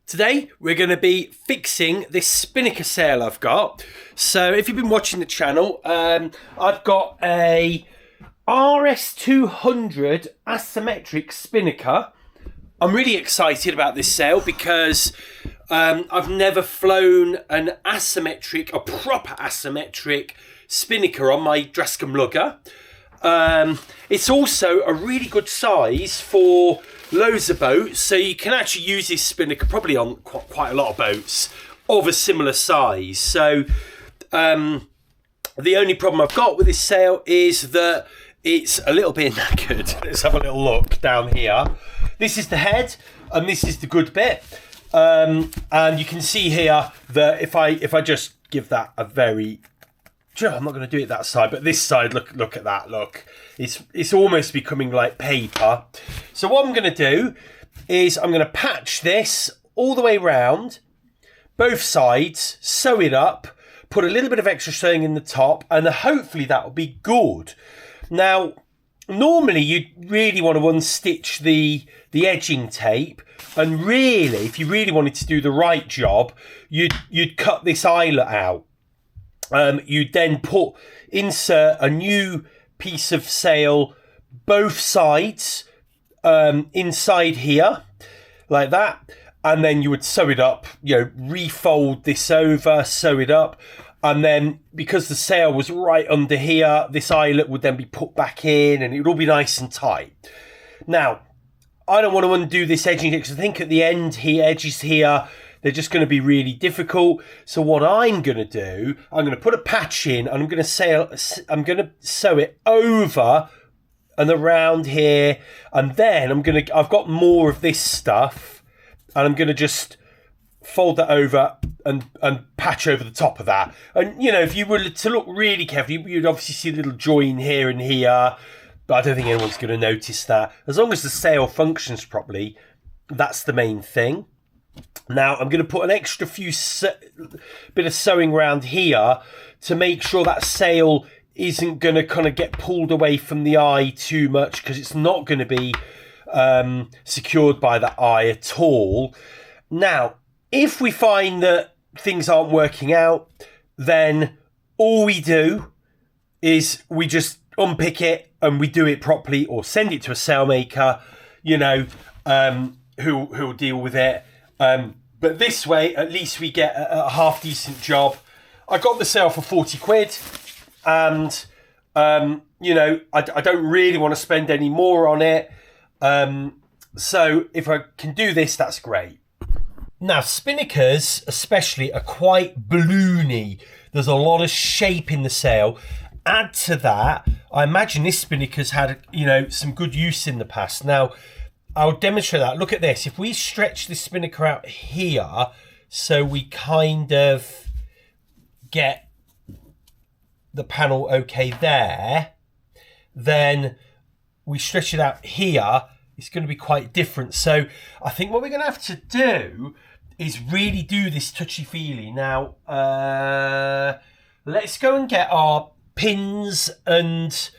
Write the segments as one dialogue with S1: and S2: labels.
S1: Today, we're going to be fixing this Spinnaker sail I've got. So, if you've been watching the channel, I've got a RS200 asymmetric Spinnaker. I'm really excited about this sail because I've never flown a proper asymmetric Spinnaker on my Drascombe lugger. It's also a really good size for loads of boats, so you can actually use this Spinnaker probably on quite a lot of boats of a similar size. So the only problem I've got with this sail is that it's a little bit knackered. Let's have a little look down here. This is the head and this is the good bit, and you can see here that if I just give that a very I'm not going to do it that side, but this side, look at that, look. It's almost becoming like paper. So what I'm going to do is I'm going to patch this all the way round, both sides, sew it up, put a little bit of extra sewing in the top, and hopefully that will be good. Now, normally you'd really want to unstitch the edging tape, and really, if you really wanted to do the right job, you'd cut this eyelet out. You'd then insert a new piece of sail both sides inside here like that, and then you would sew it up, refold this over, sew it up, and then because the sail was right under here, this eyelet would then be put back in and it would all be nice and tight. Now, I don't want to undo this edging because I think at the end here, edges here, they're just going to be really difficult. So what I'm going to do, I'm going to put a patch in and I'm going to sew it over and around here. And then I've got more of this stuff and I'm going to just fold that over and patch over the top of that. And, if you were to look really carefully, you'd obviously see a little join here and here. But I don't think anyone's going to notice that. As long as the sail functions properly, that's the main thing. Now I'm going to put an extra bit of sewing around here to make sure that sail isn't going to kind of get pulled away from the eye too much, because it's not going to be secured by the eye at all. Now, if we find that things aren't working out, then all we do is we just unpick it and we do it properly, or send it to a sailmaker, who'll deal with it. But this way, at least we get a half decent job. I got the sail for 40 quid and, I don't really want to spend any more on it. So if I can do this, that's great. Now, Spinnakers especially are quite balloony. There's a lot of shape in the sail. Add to that, I imagine this Spinnaker's had, some good use in the past. Now, I'll demonstrate that. Look at this. If we stretch the Spinnaker out here, so we kind of get the panel okay there, then we stretch it out here, it's going to be quite different. So I think what we're going to have to do is really do this touchy-feely. Now, let's go and get our pins and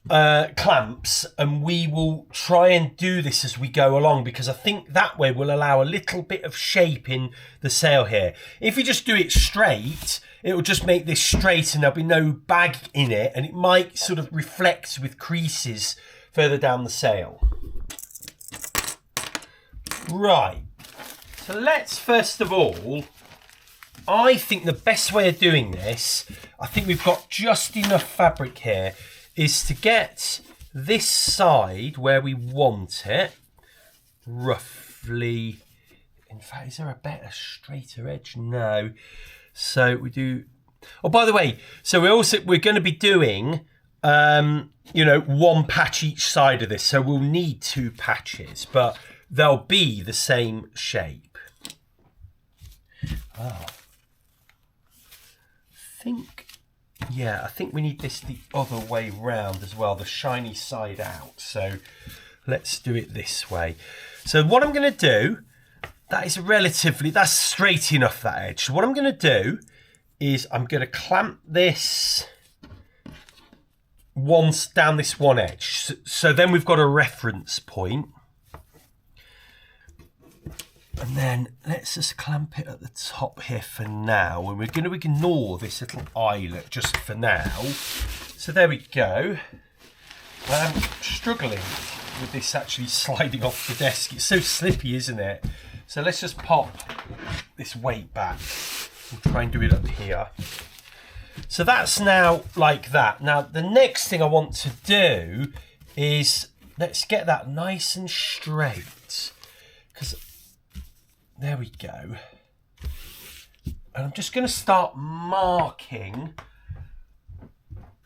S1: clamps, and we will try and do this as we go along, because I think that way will allow a little bit of shape in the sail here. If you just do it straight, it will just make this straight and there'll be no bag in it, and it might sort of reflect with creases further down the sail. Right, so let's first of all, I think the best way of doing this, I think we've got just enough fabric here, is to get this side where we want it, roughly. In fact, is there a better, straighter edge? No. So we do. Oh, by the way, so we're going to be doing, one patch each side of this. So we'll need two patches, but they'll be the same shape. Oh. I think we need this the other way round as well, the shiny side out. So let's do it this way. So what I'm going to do, that's straight enough, that edge. So what I'm going to do is I'm going to clamp this once down this one edge. So then we've got a reference point. And then let's just clamp it at the top here for now. And we're going to ignore this little eyelet just for now. So there we go. I'm struggling with this actually sliding off the desk. It's so slippy, isn't it? So let's just pop this weight back. We'll try and do it up here. So that's now like that. Now, the next thing I want to do is let's get that nice and straight. Because there we go. And I'm just going to start marking.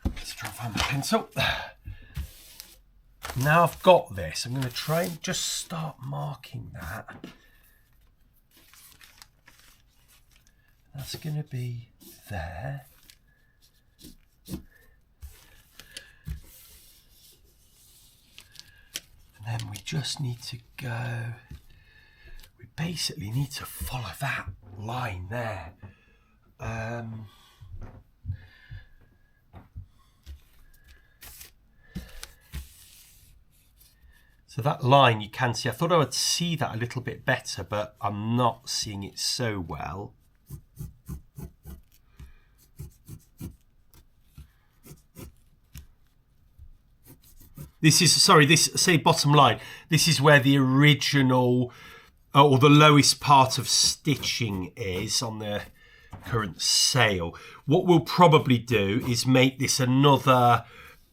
S1: Let's try and find my pencil. Now I've got this, I'm going to try and just start marking that. That's going to be there. And then we just need to go, we basically need to follow that line there. So that line you can see, I thought I would see that a little bit better, but I'm not seeing it so well. This is, sorry, this, say bottom line, this is where the original or the lowest part of stitching is on the current sail. What we'll probably do is make this another,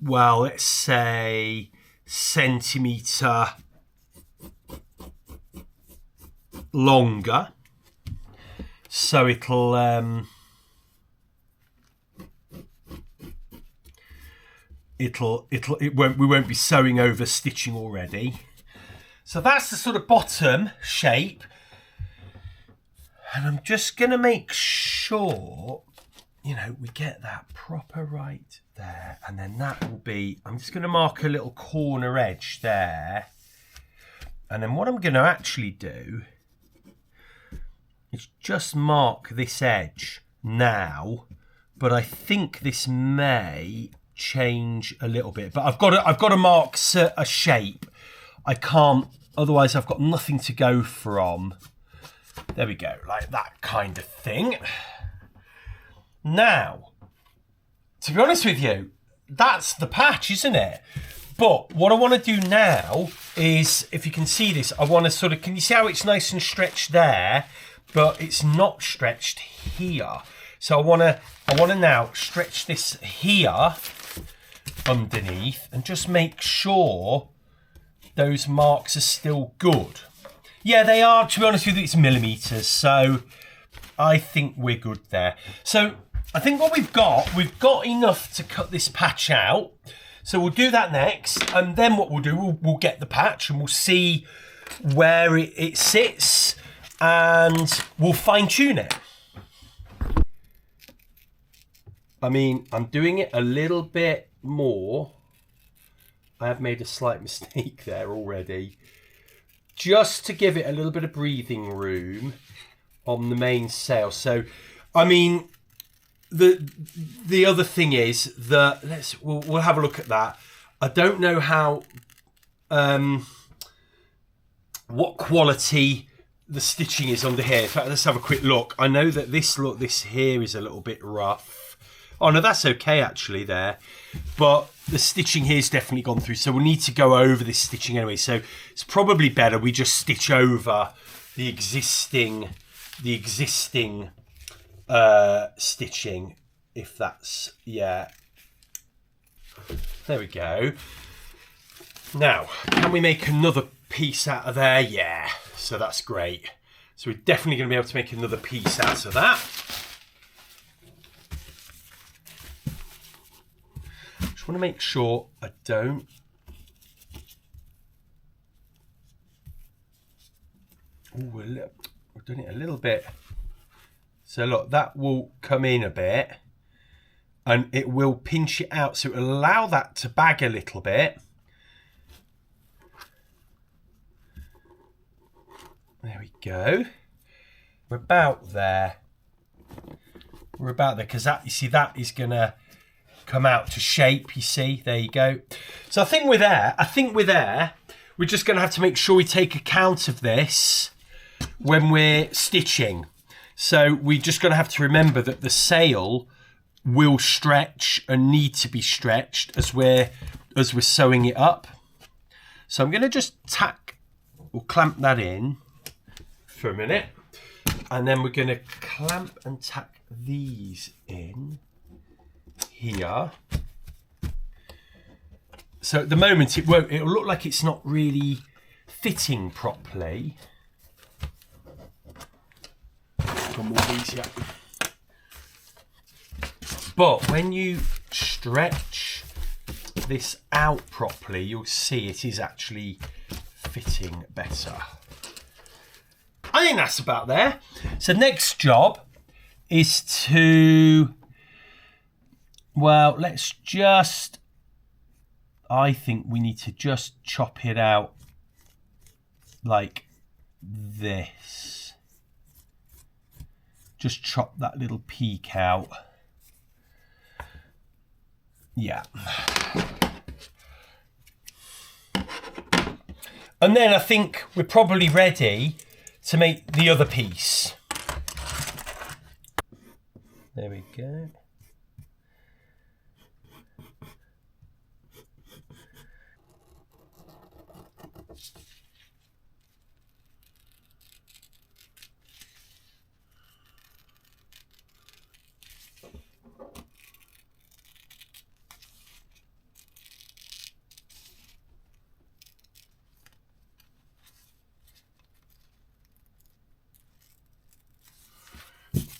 S1: well, let's say centimetre longer, so it'll we won't be sewing over stitching already. So that's the sort of bottom shape, and I'm just going to make sure, you know, we get that proper right there, and then that will be, I'm just going to mark a little corner edge there, and then what I'm going to actually do is just mark this edge now, but I think this may change a little bit, but I've got to mark a shape. I can't, otherwise I've got nothing to go from. There we go, like that kind of thing. Now, to be honest with you, that's the patch, isn't it? But what I want to do now is, if you can see this, I want to sort of, can you see how it's nice and stretched there, but it's not stretched here. So I want to now stretch this here underneath and just make sure those marks are still good. Yeah, they are, to be honest with you, it's millimetres, so I think we're good there. So I think what we've got enough to cut this patch out. So we'll do that next, and then what we'll do, we'll get the patch and we'll see where it sits, and we'll fine tune it. I mean, I'm doing it a little bit more. I have made a slight mistake there already. Just to give it a little bit of breathing room on the main sail. So, I mean, the other thing is that we'll have a look at that. I don't know how what quality the stitching is under here. In fact, let's have a quick look. I know that this here is a little bit rough. Oh no, that's okay actually there, but the stitching here is definitely gone through, so we'll need to go over this stitching anyway. So it's probably better we just stitch over the existing stitching, if that's, yeah. There we go. Now, can we make another piece out of there? Yeah, so that's great. So we're definitely going to be able to make another piece out of that. Just want to make sure I don't. Ooh, we're doing it a little bit. So look, that will come in a bit and it will pinch it out. So it will allow that to bag a little bit. There we go. We're about there. We're about there, because that, you see, that is going to come out to shape, you see. There you go. So I think we're there. We're just going to have to make sure we take account of this when we're stitching. So we're just going to have to remember that the sail will stretch and need to be stretched as we're sewing it up. So I'm going to just tack or clamp that in for a minute, and then we're going to clamp and tack these in here. So at the moment it'll look like it's not really fitting properly. But when you stretch this out properly, you'll see it is actually fitting better. I think that's about there. So next job is to, well, I think we need to just chop it out like this. Just chop that little peak out. Yeah. And then I think we're probably ready to make the other piece. There we go.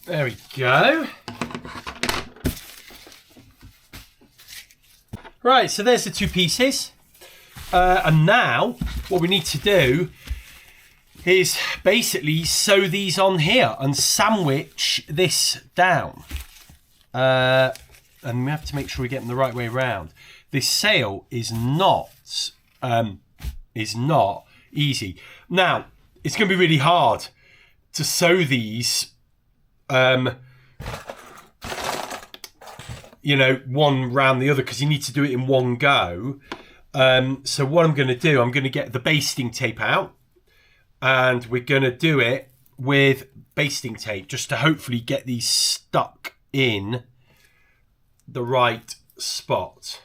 S1: There we go. Right, so there's the two pieces. And now what we need to do is basically sew these on here and sandwich this down. And we have to make sure we get them the right way around. This sail is not easy. Now, it's going to be really hard to sew these one round the other, because you need to do it in one go. So what I'm going to do, I'm going to get the basting tape out, and we're going to do it with basting tape just to hopefully get these stuck in the right spot.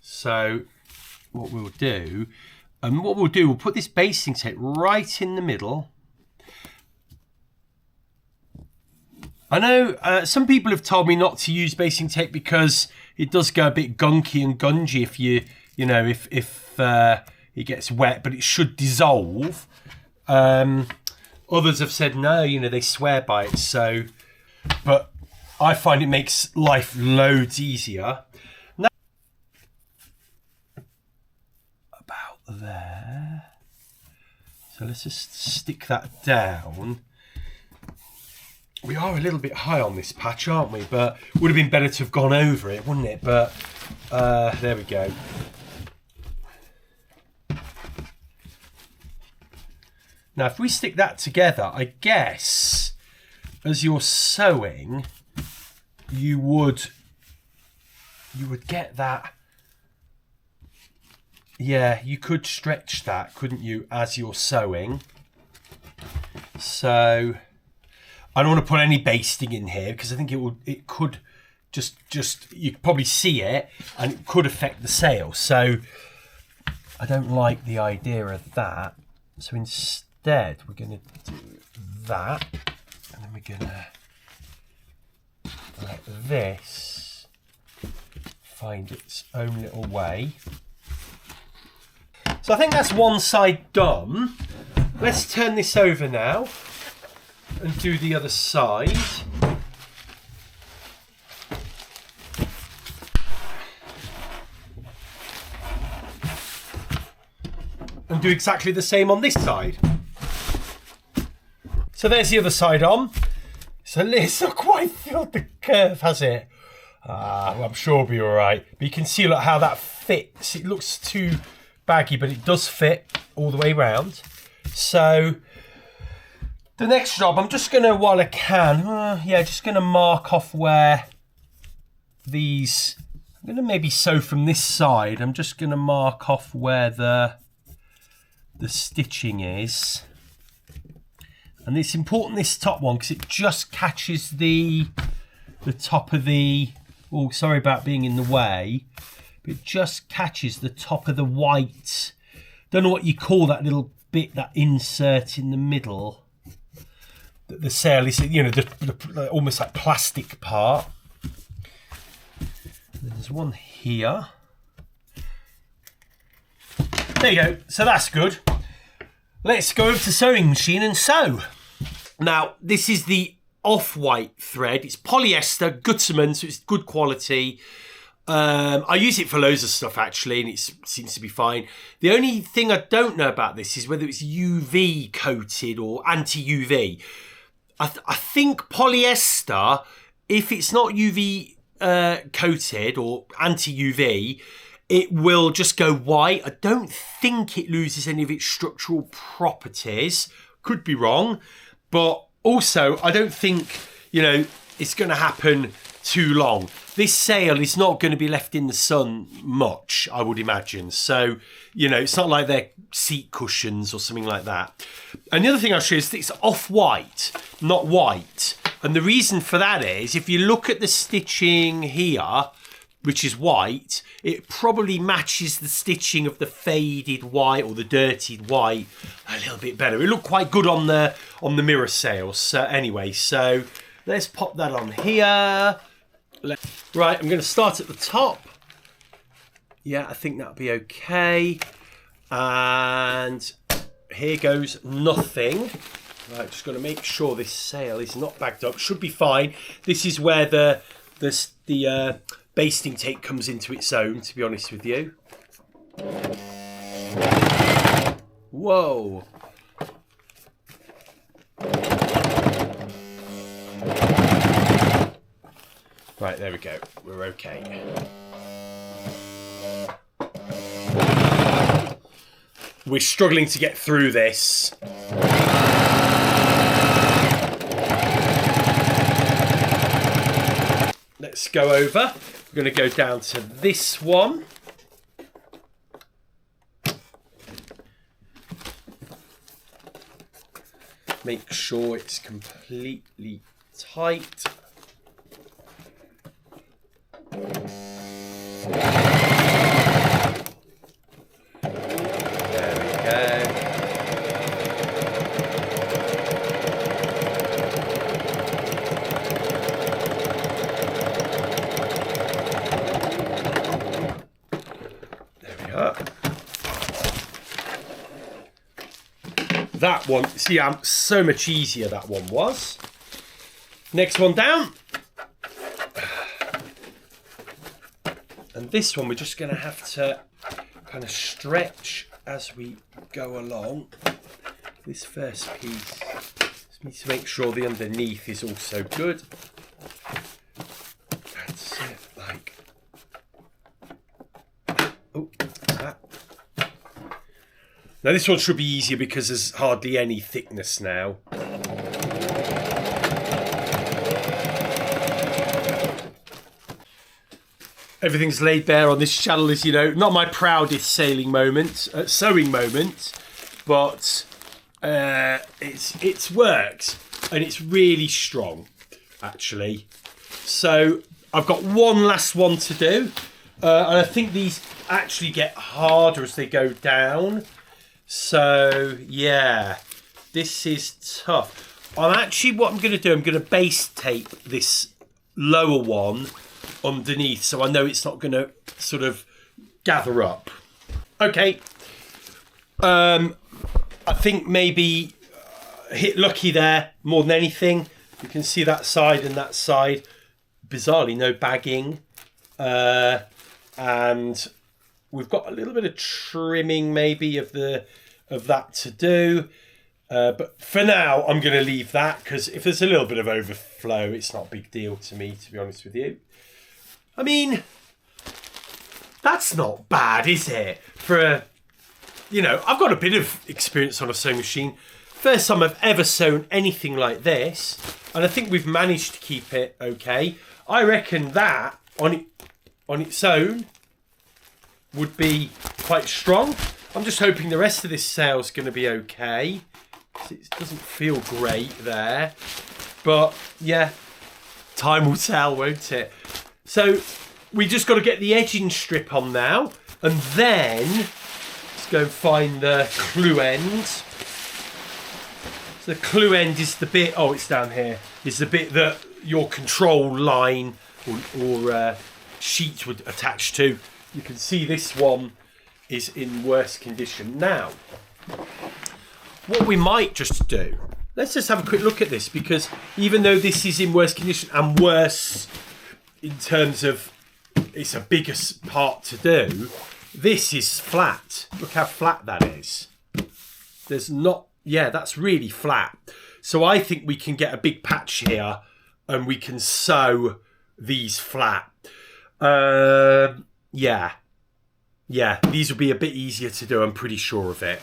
S1: So what we'll do, we'll put this basting tape right in the middle. I know some people have told me not to use basting tape because it does go a bit gunky and gungy if if it gets wet, but it should dissolve. Others have said no, they swear by it. So, but I find it makes life loads easier. Now, about there. So let's just stick that down. We are a little bit high on this patch, aren't we? But would have been better to have gone over it, wouldn't it? But there we go. Now, if we stick that together, I guess as you're sewing, you would get that. Yeah, you could stretch that, couldn't you, as you're sewing? So I don't want to put any basting in here because I think it could just you could probably see it and it could affect the sail. So I don't like the idea of that. So instead we're going to do that, and then we're going to let this find its own little way. So I think that's one side done. Let's turn this over now and do the other side. And do exactly the same on this side. So there's the other side on. So it's not quite filled the curve, has it? Well, I'm sure it'll be all right. But you can see look how that fits. It looks too baggy, but it does fit all the way around. So the next job, I'm just going to, while I can, just going to mark off where these, I'm going to maybe sew from this side. I'm just going to mark off where the stitching is. And it's important, this top one, because it just catches the top of the, oh, sorry about being in the way, but it just catches the top of the white, don't know what you call that little bit, that insert in the middle. The sail is, you know, the almost like plastic part. There's one here. There you go. So that's good. Let's go over to sewing machine and sew. Now, this is the off-white thread. It's polyester, Gutterman, so it's good quality. I use it for loads of stuff, actually, and it seems to be fine. The only thing I don't know about this is whether it's UV coated or anti-UV. I think polyester, if it's not UV coated or anti-UV, it will just go white. I don't think it loses any of its structural properties. Could be wrong. But also, I don't think, you know, it's going to happen too long. This sail is not going to be left in the sun much, I would imagine. So, you know, it's not like they're seat cushions or something like that. And the other thing I'll show you is that it's off-white, not white. And the reason for that is, if you look at the stitching here, which is white, it probably matches the stitching of the faded white or the dirtied white a little bit better. It looked quite good on the mirror sail. So anyway, so let's pop that on here. Right, I'm going to start at the top. Yeah, I think that'll be okay. And here goes nothing. Right, just got to make sure this sail is not bagged up. Should be fine. This is where the basting tape comes into its own, to be honest with you. Whoa. Right, there we go. We're okay. We're struggling to get through this. Let's go over. We're going to go down to this one. Make sure it's completely tight. That one, see how so much easier that one was. Next one down. And this one we're just going to have to kind of stretch as we go along. This first piece, just need to make sure the underneath is also good. That's it, like. Oh, that. Now this one should be easier because there's hardly any thickness now. Everything's laid bare on this channel, as you know. Not my proudest sewing moment, but it's worked and it's really strong, actually. So I've got one last one to do, and I think these actually get harder as they go down. So yeah, this is tough. What I'm going to do, I'm going to base tape this lower one underneath so I know it's not going to sort of gather up. Okay. I think maybe hit lucky there more than anything. You can see that side and that side. Bizarrely, no bagging. And we've got a little bit of trimming maybe of that to do. But for now, I'm going to leave that because if there's a little bit of overflow, it's not a big deal to me, to be honest with you. I mean, that's not bad, is it? For I've got a bit of experience on a sewing machine. First time I've ever sewn anything like this, and I think we've managed to keep it okay. I reckon that on its own would be quite strong. I'm just hoping the rest of this sail's going to be okay. It doesn't feel great there. But yeah, time will tell, won't it? So we just got to get the edging strip on now. And then let's go and find the Clew end. So the Clew end is the bit, oh, it's down here, is the bit that your control line or sheet would attach to. You can see this one is in worse condition now. What we might just do, let's just have a quick look at this, because even though this is in worse condition and worse in terms of it's a bigger part to do, this is flat. Look how flat that is. There's not, yeah, that's really flat. So I think we can get a big patch here and we can sew these flat. Yeah, these will be a bit easier to do, I'm pretty sure of it.